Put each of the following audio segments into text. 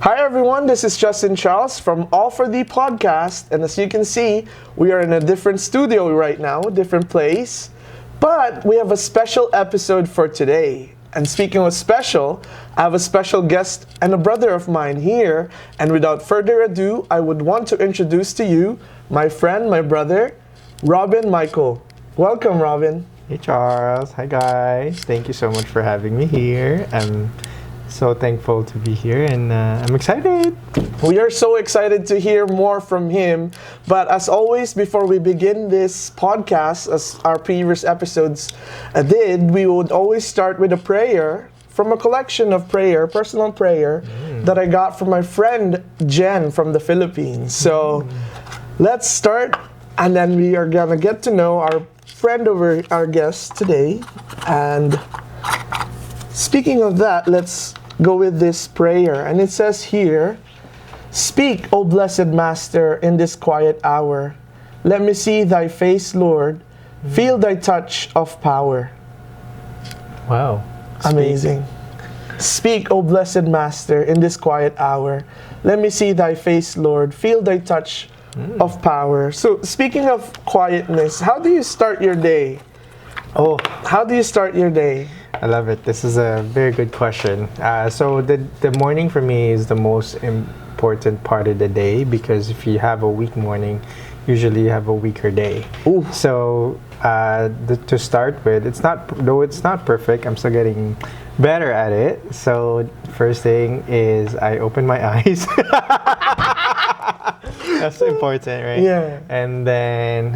Hi everyone, this is Justin Charles from All for Thee podcast, and as you can see, we are in a different studio right now, a different place, but we have a special episode for today. And speaking of special, I have a special guest and a brother of mine here, and without further ado, I would want to introduce to you my friend, my brother, Robin Michael. Welcome, Robin. Hey Charles, hi guys. Thank you so much for having me here. I'm so thankful to be here and I'm excited. We are so excited to hear more from him. But as always, before we begin this podcast, as our previous episodes did, we would always start with a prayer from a collection of personal prayer that I got from my friend Jen from the Philippines. So let's start, and then we are gonna get to know our friend over our guest today. And speaking of that, let's go with this prayer. And it says here, "Speak, O blessed Master, in this quiet hour. Let me see thy face, Lord. Feel thy touch of power." Wow. Amazing. "Speak, O blessed Master, in this quiet hour. Let me see thy face, Lord. Feel thy touch of power." So, speaking of quietness, how do you start your day? Oh, How do you start your day? I love it. This is a very good question. So the morning for me is the most important part of the day because if you have a weak morning, usually you have a weaker day. Ooh. So to start with, it's not perfect. I'm still getting better at it. So first thing is I open my eyes. That's important, right? Yeah. And then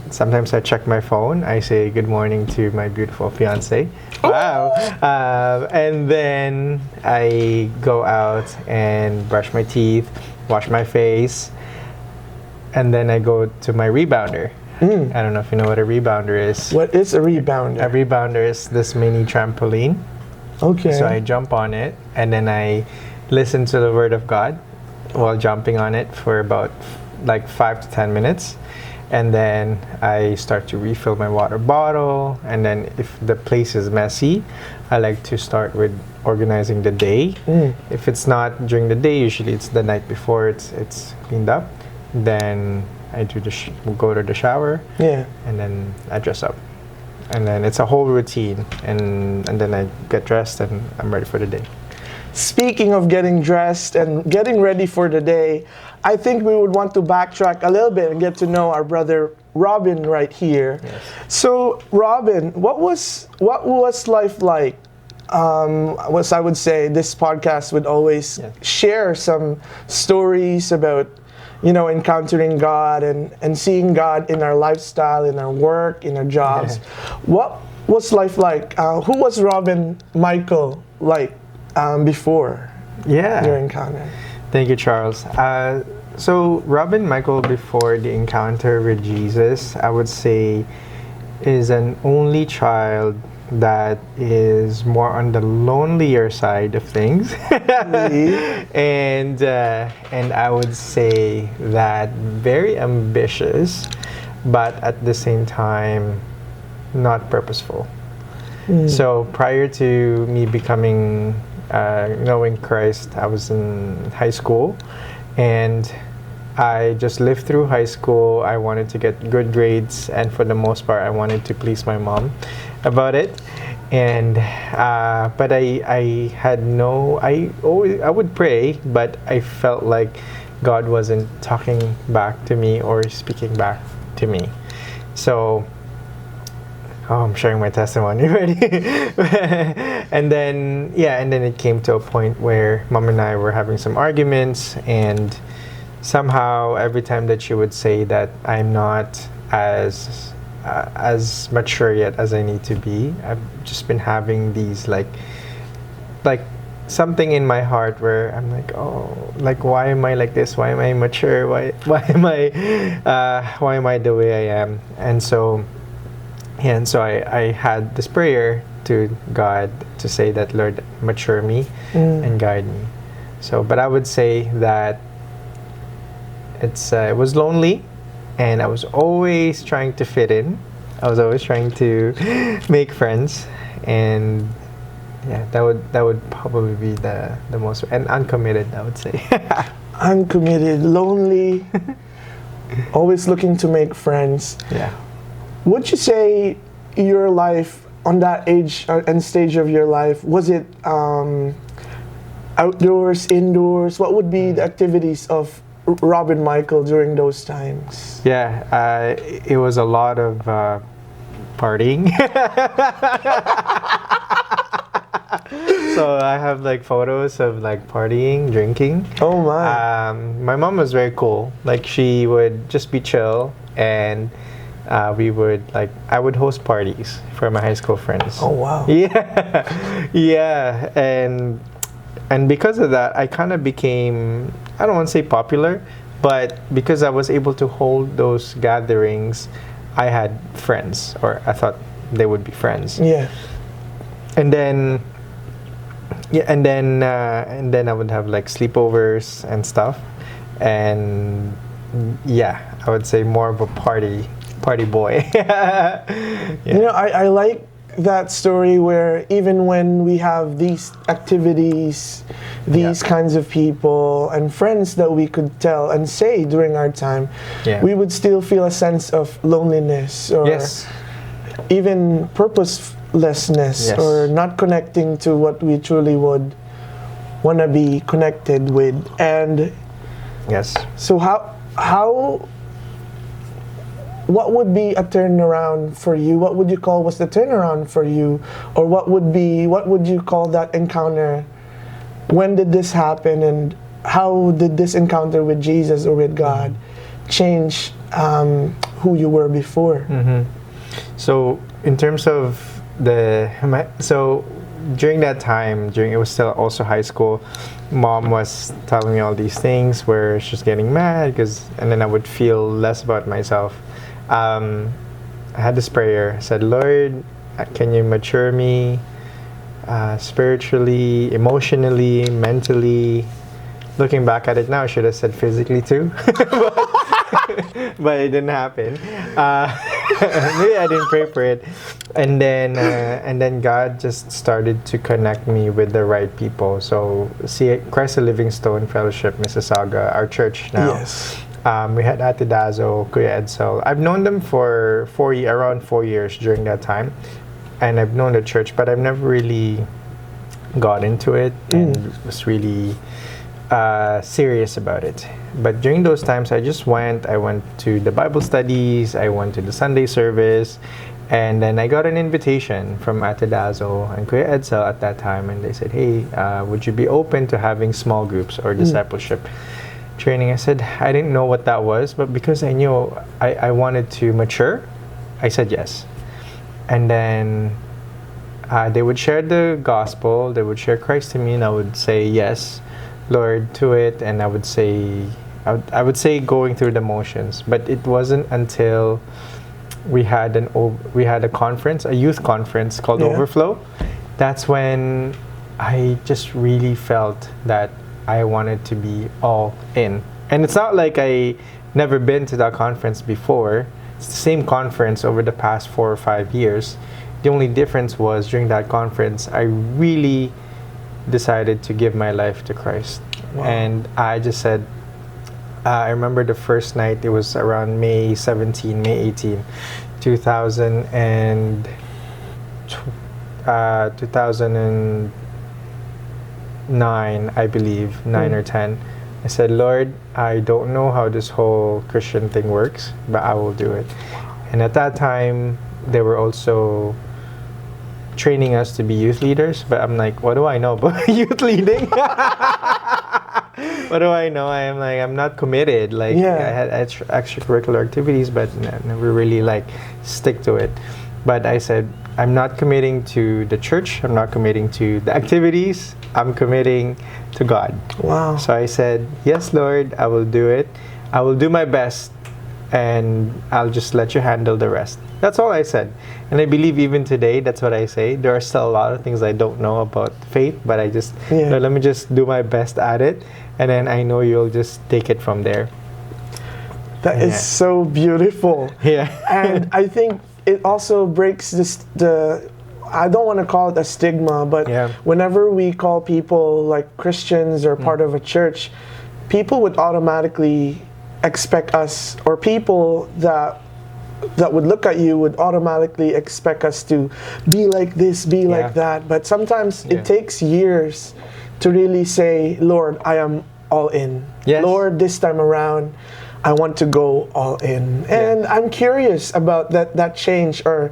sometimes I check my phone. I say good morning to my beautiful fiance. Wow. And then I go out and brush my teeth, wash my face, and then I go to my rebounder. I don't know if you know what a rebounder is. What is a rebounder? A rebounder is this mini trampoline. Okay. So I jump on it and then I listen to the Word of God while jumping on it for about like 5 to 10 minutes. And then I start to refill my water bottle. And then if the place is messy, I like to start with organizing the day. If it's not during the day, usually it's the night before it's cleaned up. Then I do go to the shower. Yeah. And then I dress up. And then it's a whole routine. And then I get dressed and I'm ready for the day. Speaking of getting dressed and getting ready for the day, I think we would want to backtrack a little bit and get to know our brother Robin right here. Yes. So, Robin, what was life like? I would say this podcast would always share some stories about, encountering God and seeing God in our lifestyle, in our work, in our jobs. What was life like? Who was Robin Michael like before your encounter? Thank you, Charles. So Robin Michael, before the encounter with Jesus, I would say is an only child that is more on the lonelier side of things. and I would say that very ambitious, but at the same time not purposeful. So prior to me becoming knowing Christ, I was in high school and I just lived through high school. I wanted to get good grades, and for the most part, I wanted to please my mom about it. And but I would pray, but I felt like God wasn't talking back to me or speaking back to me. So I'm sharing my testimony already. and then it came to a point where Mom and I were having some arguments, and somehow every time that she would say that I'm not as mature yet as I need to be, I've just been having these like something in my heart where I'm like, oh, like why am I like this? Why am I immature? Why am I the way I am? And so I had this prayer to God to say that, Lord, mature me and guide me. So, but I would say that it was lonely, and I was always trying to fit in. I was always trying to make friends, and Yeah, that would probably be the most, and uncommitted, I would say. Uncommitted, lonely, always looking to make friends. Yeah. Would you say your life on that age and stage of your life, was it outdoors, indoors? What would be the activities of Robin Michael during those times? Yeah, it was a lot of partying. So I have like photos of like partying, drinking. Oh my. My mom was very cool. Like she would just be chill, and we would like I would host parties for my high school friends. Oh wow. Yeah, yeah, and because of that, I kind of became, I don't want to say popular, but because I was able to hold those gatherings, I had friends, or I thought they would be friends. Yeah. And then, and then I would have like sleepovers and stuff, and yeah, I would say more of a party boy. Yeah. You know, I like that story where even when we have these activities, these kinds of people and friends that we could tell and say during our time, we would still feel a sense of loneliness or even purposelessness or not connecting to what we truly would want to be connected with. And so how what would be a turnaround for you? What would you call was the turnaround for you? Or what would you call that encounter? When did this happen, and how did this encounter with Jesus or with God change who you were before? So in terms of so during that time, it was still also high school, Mom was telling me all these things where she's getting mad and then I would feel less about myself. I had this prayer. I said, Lord, can you mature me spiritually, emotionally, mentally? Looking back at it now, I should have said physically too. But it didn't happen. Maybe I didn't pray for it. And then God just started to connect me with the right people. So see, Christ the Living Stone Fellowship, Mississauga, our church now. Yes. We had Ate Dazo, Kuya Edsel. I've known them for around 4 years during that time. And I've known the church, but I've never really got into it and was really serious about it. But during those times, I went to the Bible studies, I went to the Sunday service, and then I got an invitation from Ate Dazo and Kuya Edsel at that time, and they said, hey, would you be open to having small groups or discipleship training? I said, I didn't know what that was, but because I knew I wanted to mature, I said yes. And then they would share the gospel, they would share Christ to me, and I would say yes, Lord, to it, and I would say going through the motions. But it wasn't until we had a conference, a youth conference called Overflow. That's when I just really felt that I wanted to be all in. And it's not like I never been to that conference before. It's the same conference over the past 4 or 5 years. The only difference was during that conference, I really decided to give my life to Christ. Wow. And I just said, I remember the first night, it was around May 18, 2009, I believe, 9 or 10. I said, Lord, I don't know how this whole Christian thing works, but I will do it. And at that time, they were also training us to be youth leaders, but I'm like, what do I know about youth leading? What do I know? I'm not committed. I had extracurricular activities, but never really stick to it. But I said, I'm not committing to the church. I'm not committing to the activities. I'm committing to God. Wow. So I said, yes, Lord, I will do it. I will do my best, and I'll just let you handle the rest. That's all I said. And I believe even today, that's what I say. There are still a lot of things I don't know about faith, but I just, let me just do my best at it. And then I know you'll just take it from there. That is so beautiful. Yeah. And I think it also breaks the I don't want to call it a stigma, but Yeah. whenever we call people like Christians or part of a church, people would automatically expect us, or people that would look at you would automatically expect us to be like this, be like that. But sometimes it takes years to really say, Lord, I am all in. Yes. Lord, this time around, I want to go all in. And I'm curious about that change or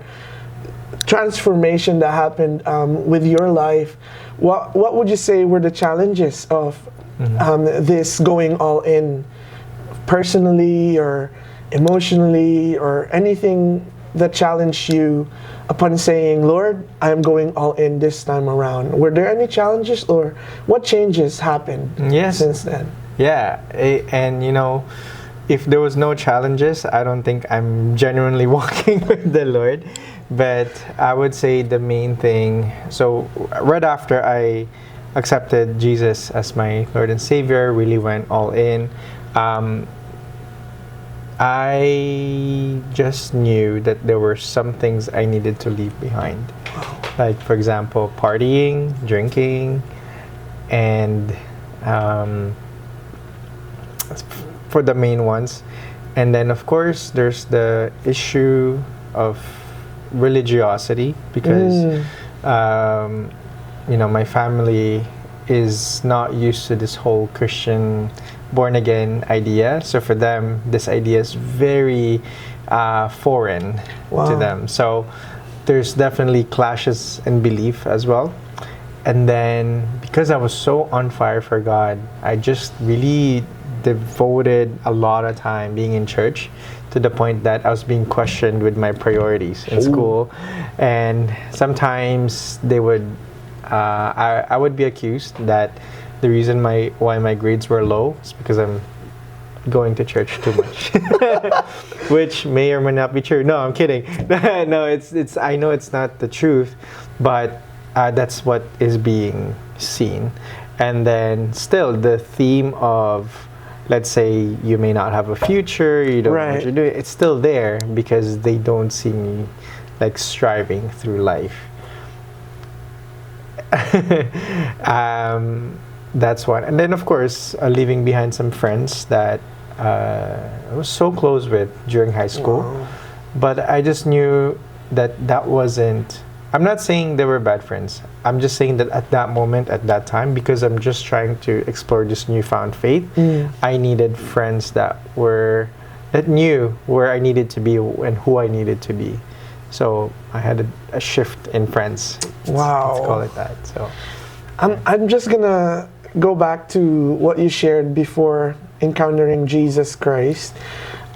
transformation that happened with your life. What would you say were the challenges of this going all in, personally or emotionally, or anything that challenged you upon saying, Lord, I am going all in this time around? Were there any challenges, or what changes happened since then? Yeah, and if there was no challenges, I don't think I'm genuinely walking with the Lord. But I would say the main thing, so right after I accepted Jesus as my Lord and Savior, really went all in, I just knew that there were some things I needed to leave behind. Like, for example, partying, drinking, and for the main ones. And then, of course, there's the issue of religiosity, because my family is not used to this whole Christian born again idea. So for them, this idea is very foreign to them. So there's definitely clashes in belief as well. And then because I was so on fire for God, I just really devoted a lot of time being in church, to the point that I was being questioned with my priorities in school. And sometimes they would I would be accused that the reason why my grades were low is because I'm going to church too much, which may or may not be true. No, I'm kidding. No, it's I know it's not the truth, but that's what is being seen. And then still the theme of, let's say you may not have a future, you don't know what you're doing, it's still there because they don't see me like striving through life. That's one. And then of course, leaving behind some friends that I was so close with during high school. But I just knew that wasn't, I'm not saying they were bad friends. I'm just saying that at that moment, at that time, because I'm just trying to explore this newfound faith, I needed friends that knew where I needed to be and who I needed to be. So I had a shift in friends. Let's call it that. So I'm just gonna go back to what you shared before encountering Jesus Christ.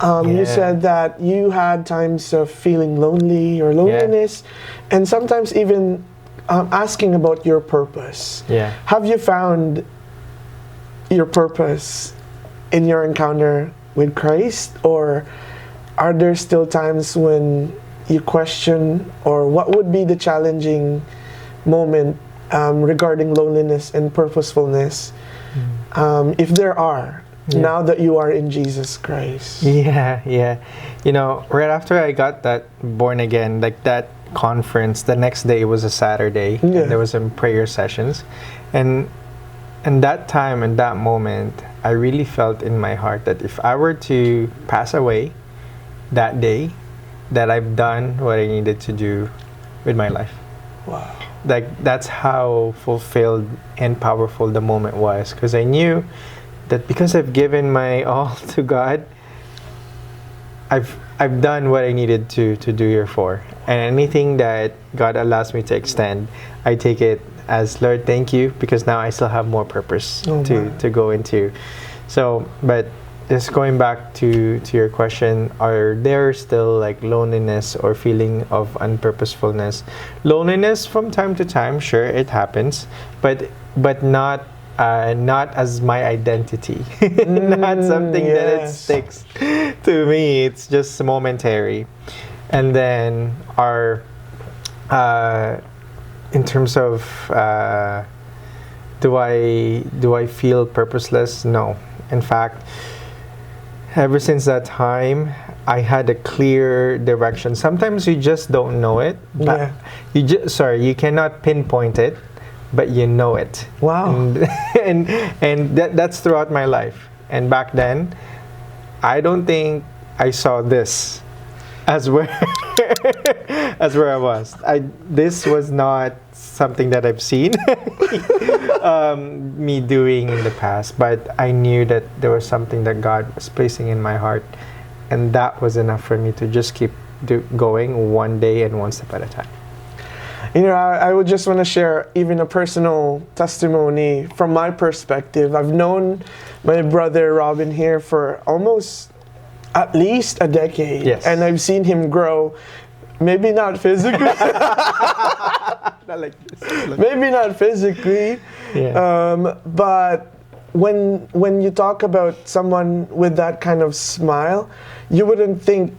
You said that you had times of feeling lonely or loneliness, and sometimes even asking about your purpose. Have you found your purpose in your encounter with Christ, or are there still times when you question, or what would be the challenging moment regarding loneliness and purposefulness, if there are, now that you are in Jesus Christ? Yeah. Right after I got that born again, like that conference, the next day was a Saturday, and there was some prayer sessions, and that time and that moment, I really felt in my heart that if I were to pass away that day, that I've done what I needed to do with my life. Wow. Like, that's how fulfilled and powerful the moment was, because I knew that because I've given my all to God, I've done what I needed to do here for. And anything that God allows me to extend, I take it as, Lord, thank you, because now I still have more purpose to go into. So, but just going back to your question, are there still like loneliness or feeling of unpurposefulness? Loneliness from time to time, sure, it happens, but not as my identity. Not something that it sticks to me. It's just momentary. And then in terms of do I feel purposeless? No. In fact, ever since that time, I had a clear direction. Sometimes you just don't know it. Yeah. You cannot pinpoint it, but you know it. Wow. And that's throughout my life. And back then, I don't think I saw this as where as where I was. This was not something that I've seen me doing in the past, but I knew that there was something that God was placing in my heart, and that was enough for me to just keep going one day and one step at a time. You know, I would just want to share even a personal testimony from my perspective. I've known my brother Robin here for almost at least a decade. Yes. And I've seen him grow, maybe not physically. Not like this. Maybe not physically. Yeah. But when you talk about someone with that kind of smile, you wouldn't think,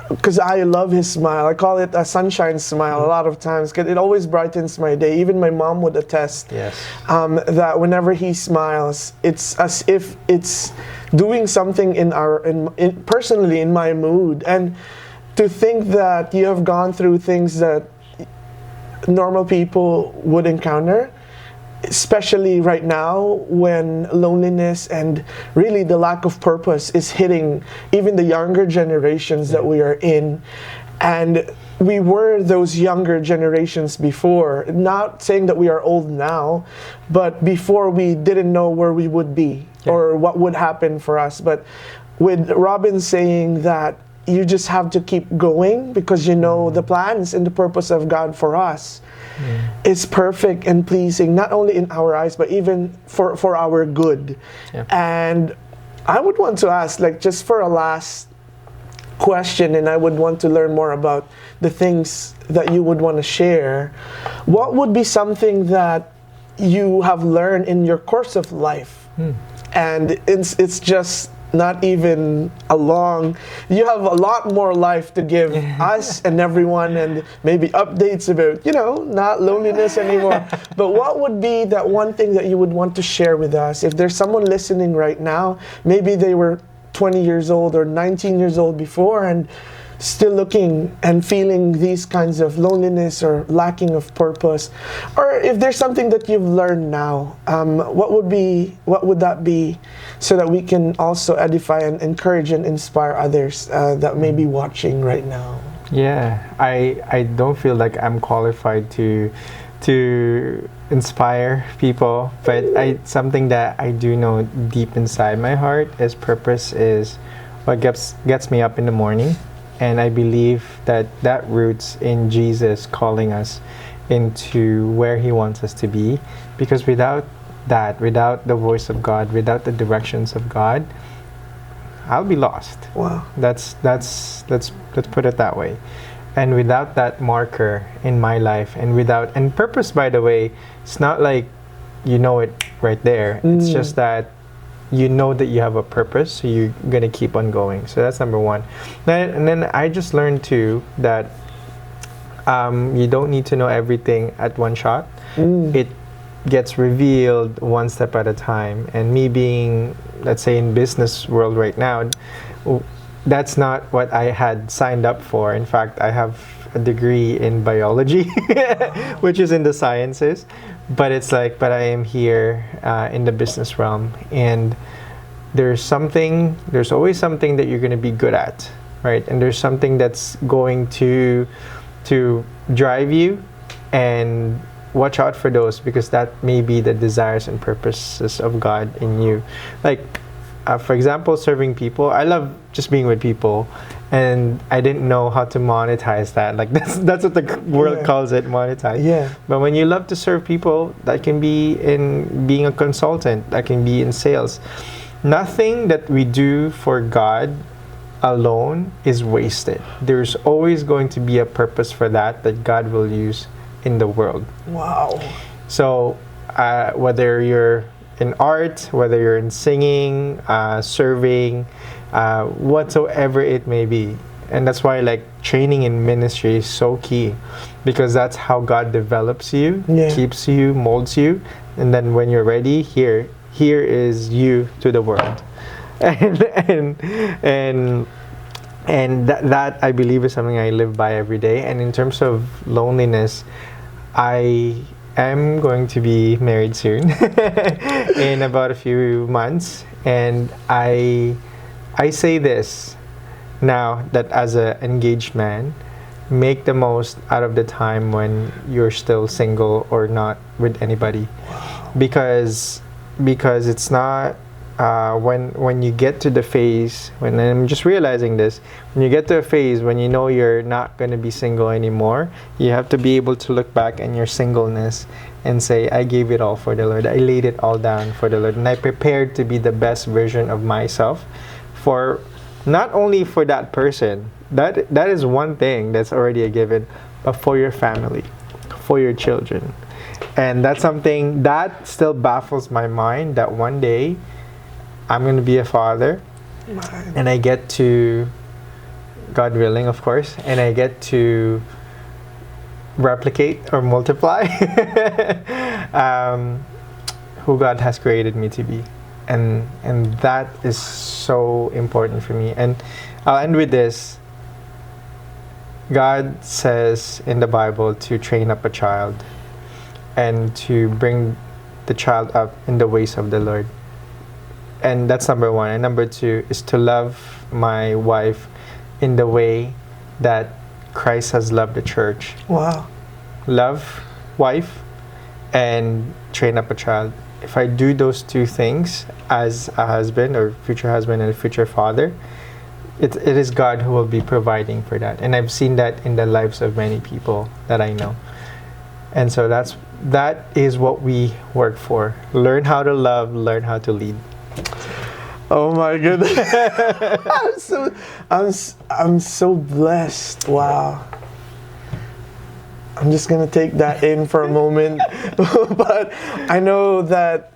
because I love his smile. I call it a sunshine smile a lot of times, because it always brightens my day. Even my mom would attest that whenever he smiles, it's as if it's doing something personally in my mood. And to think that you have gone through things that normal people would encounter, especially right now when loneliness and really the lack of purpose is hitting even the younger generations that we are in. And we were those younger generations before, not saying that we are old now, but before we didn't know where we would be or what would happen for us. But with Robin saying that you just have to keep going because you know the plans and the purpose of God for us is perfect and pleasing, not only in our eyes, but even for our good. Yeah. And I would want to ask, like, just for a last question, and I would want to learn more about the things that you would want to share. What would be something that you have learned in your course of life? And it's just not even you have a lot more life to give us and everyone, and maybe updates about, not loneliness anymore. But what would be that one thing that you would want to share with us? If there's someone listening right now, maybe they were 20 years old or 19 years old before and still looking and feeling these kinds of loneliness or lacking of purpose, or if there's something that you've learned now, what would that be, so that we can also edify and encourage and inspire others that may be watching right now? Yeah, I don't feel like I'm qualified to inspire people, but something that I do know deep inside my heart is purpose is what gets me up in the morning. And I believe that roots in Jesus calling us into where He wants us to be. Because without the voice of God, without the directions of God, I'll be lost. Wow. Let's put it that way. And without that marker in my life, and purpose, by the way, it's not like you know it right there. It's just that you know that you have a purpose, so you're going to keep on going. So that's number one. And then I just learned too that you don't need to know everything at one shot. It gets revealed one step at a time. And me being, let's say, in business world right now, that's not what I had signed up for. In fact, I have a degree in biology, which is in the sciences. But but I am here in the business realm, and there's always something that you're going to be good at, right? And there's something that's going to drive you, and watch out for those, because that may be the desires and purposes of God in you. Like, for example, serving people. I love just being with people. And I didn't know how to monetize that. Like that's what the world calls it, monetize. Yeah. But when you love to serve people, that can be in being a consultant, that can be in sales. Nothing that we do for God alone is wasted. There's always going to be a purpose for that God will use in the world. Wow. So whether you're in art, whether you're in singing, serving, whatsoever it may be. And that's why training in ministry is so key, because that's how God develops you, keeps you, molds you, and then when you're ready, here is you to the world. And And that I believe is something I live by every day. And in terms of loneliness, I am going to be married soon in about a few months, and I say this now that as an engaged man, make the most out of the time when you're still single or not with anybody, because it's not when you get to the phase, when I'm just realizing this, when you get to a phase when you know you're not going to be single anymore, you have to be able to look back in your singleness and say, I gave it all for the Lord. I laid it all down for the Lord, and I prepared to be the best version of myself for not only for that person. That is one thing that's already a given, but for your family, for your children. And that's something that still baffles my mind, that one day I'm going to be a father, and I get to, God willing, of course, and I get to replicate or multiply who God has created me to be. And that is so important for me. And I'll end with this. God says in the Bible to train up a child and to bring the child up in the ways of the Lord. And that's number one. And number two is to love my wife in the way that Christ has loved the church. Wow. Love wife and train up a child. If I do those two things as a husband or future husband and a future father, it is God who will be providing for that. And I've seen that in the lives of many people that I know. And so that is what we work for. Learn how to love, learn how to lead. Oh my goodness. I'm so blessed. Wow. I'm just gonna take that in for a moment. But I know that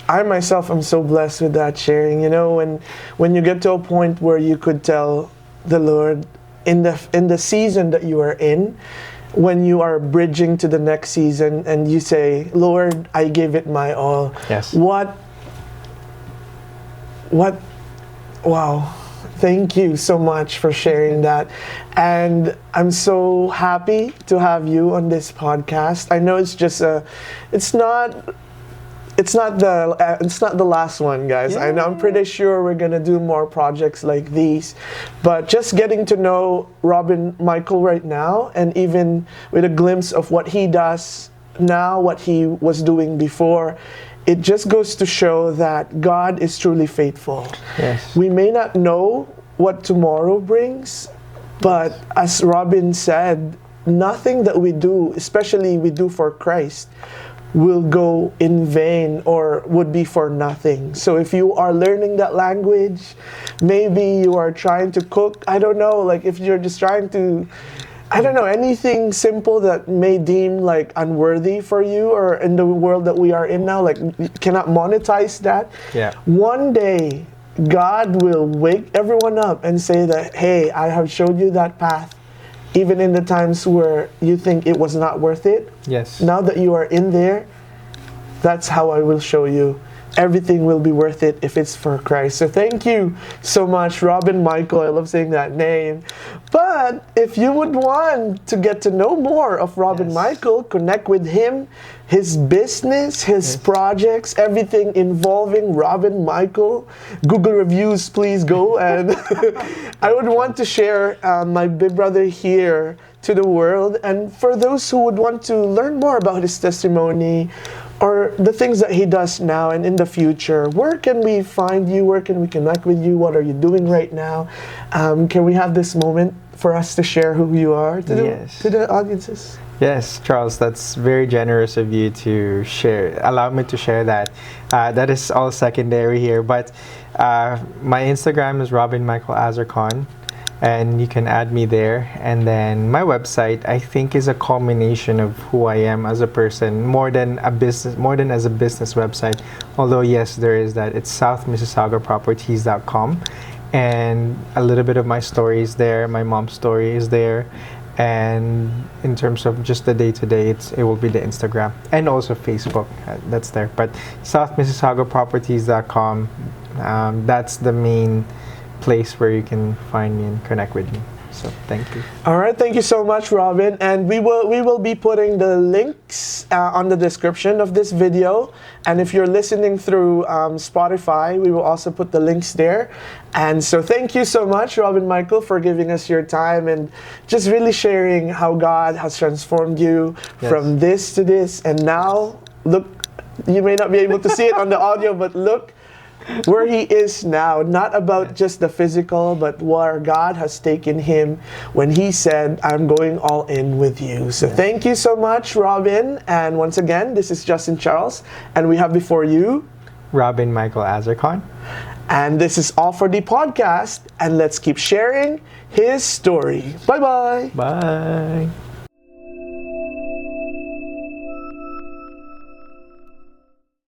I myself am so blessed with that sharing. You know, when you get to a point where you could tell the Lord in the season that you are in, when you are bridging to the next season, and you say, Lord, I give it my all. Yes. What? Wow. Thank you so much for sharing that. And I'm so happy to have you on this podcast. I know it's just it's not the last one, guys. Yeah. I know, I'm pretty sure we're gonna do more projects like these, but just getting to know Robin Michael right now, and even with a glimpse of what he does now, what he was doing before, it just goes to show that God is truly faithful. Yes. We may not know what tomorrow brings, but as Robin said, nothing that we do, especially we do for Christ, will go in vain or would be for nothing. So if you are learning that language, maybe you are trying to cook, I don't know, like if you're just trying to, I don't know, anything simple that may deem like unworthy for you, or in the world that we are in now, like you cannot monetize that. Yeah. One day, God will wake everyone up and say that, hey, I have showed you that path. Even in the times where you think it was not worth it. Yes. Now that you are in there, that's how I will show you. Everything will be worth it if it's for Christ. So thank you so much, Robin Michael. I love saying that name. But if you would want to get to know more of Robin Yes. Michael, connect with him, his business, his projects, everything involving Robin Michael, Google reviews, please go. And I would want to share my big brother here to the world. And for those who would want to learn more about his testimony, or the things that he does now and in the future, where can we find you? Where can we connect with you? What are you doing right now? Can we have this moment for us to share who you are to the audiences? Yes, Charles, that's very generous of you to share. Allow me to share that. That is all secondary here, but my Instagram is Robin Michael Azarcon, and you can add me there. And then my website, I think, is a culmination of who I am as a person, more than as a business website. Although yes, there is that. It's southmississaugaproperties.com, and a little bit of my story is there. My mom's story is there. And in terms of just the day-to-day, it will be the Instagram and also Facebook. That's there. But southmississaugaproperties.com, that's the main place where you can find me and connect with me. So thank you. All right, thank you so much, Robin. And we will be putting the links on the description of this video. And if you're listening through Spotify, we will also put the links there. And so thank you so much, Robin Michael, for giving us your time and just really sharing how God has transformed you from this to this. And now, look, you may not be able to see it on the audio, but look where he is now, not about just the physical, but where God has taken him when he said, I'm going all in with you. So thank you so much, Robin. And once again, this is Justin Charles, and we have before you Robin Michael Azarcon. And this is All for the Podcast, and let's keep sharing his story. Bye-bye. Bye.